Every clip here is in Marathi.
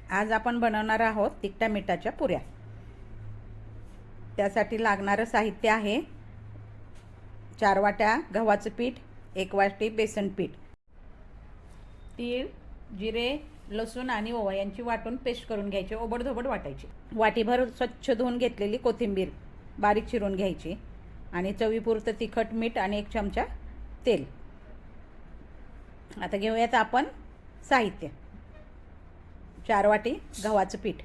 आज आपण बनवणार आहोत तिखटा मिठाच्या पुऱ्या। त्यासाठी लागणारं साहित्य आहे 4 वाट्या गव्हाचं पीठ, 1 वाटी बेसन पीठ, तीळ, जिरे, लसूण आणि ओवा यांची वाटून पेस्ट करून घ्यायची, ओबडधोबड वाटायची। वाटीभर स्वच्छ धुवून घेतलेली कोथिंबीर बारीक चिरून घ्यायची आणि चवीपुरतं तिखट, मीठ आणि 1 चमचा तेल। आता घेऊयात आपण साहित्य। 4 वाटी गव्हाचं पीठ,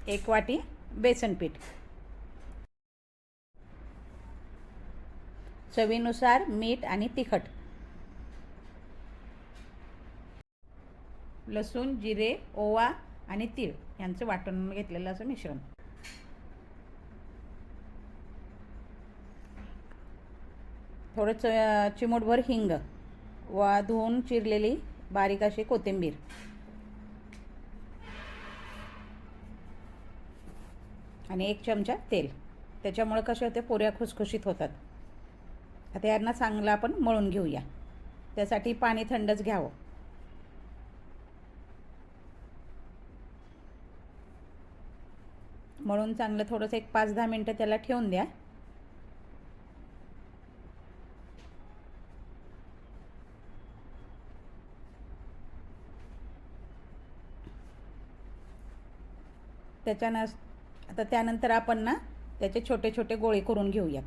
1 वाटी बेसन पीठ, चवीनुसार मीठ आणि तिखट, लसूण, जिरे, ओवा आणि तीळ यांचं वाटून घेतलेलं असं मिश्रण, थोडं चिमूटभर हिंग व धुवून चिरलेली बारीक अशी कोथिंबीर आणि 1 चमचा तेल। त्याच्यामुळे कसे होते, पुऱ्या खुसखुशीत होतात। आता यांना चांगलं आपण मळून घेऊया। त्यासाठी पाणी थंडच घ्यावं। मळून चांगलं थोडंसं एक 5-10 मिनटं त्याला ठेवून द्या। आता त्यानंतर आपण ना त्याचे छोटे छोटे गोळे करून घेऊयात।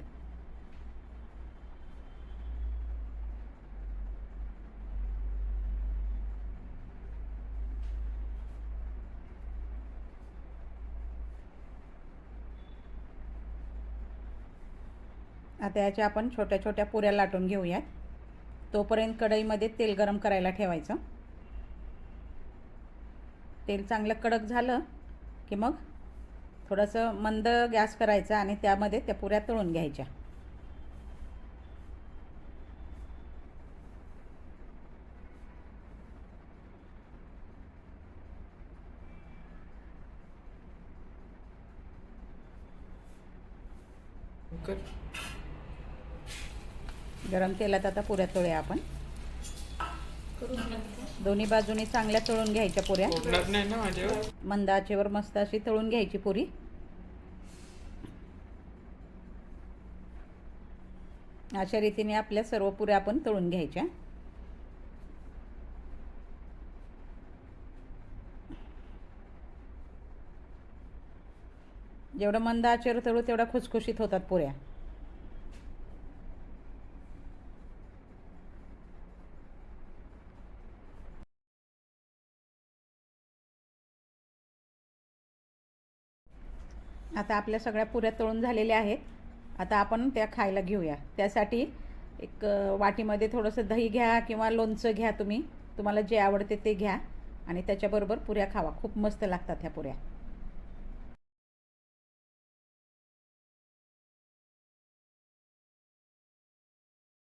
आता याच्या आपण छोट्या छोट्या पुऱ्या लाटून घेऊयात। तोपर्यंत कढईमध्ये तेल गरम करायला ठेवायचं। तेल चांगलं कडक झालं की मग थोडंसं मंद गॅस करायचा आणि त्यामध्ये त्या पुऱ्या तळून घ्यायच्या। गरम तेलात आता पुऱ्या तळूया आपण। दोन्ही बाजूनी चांगल्या तळून घ्यायच्या पुऱ्या। मंद आचेवर मस्त अशी तळून घ्यायची पुरी। अशा रीतीने आपल्या सर्व पुऱ्या आपण तळून घ्यायच्या। जेवढं मंद आचेवर तळू तेवढा खुसखुशीत होतात पुऱ्या। आता आपल्या सगळ्या पुऱ्या तळून झालेल्या आहेत। आता आपण त्या खायला घेऊया। त्यासाठी एक वाटीमध्ये थोडंसं दही घ्या किंवा लोणचं घ्या, तुम्हाला जे आवडते ते घ्या आणि त्याच्याबरोबर पुऱ्या खावा। खूप मस्त लागतात ह्या पुऱ्या।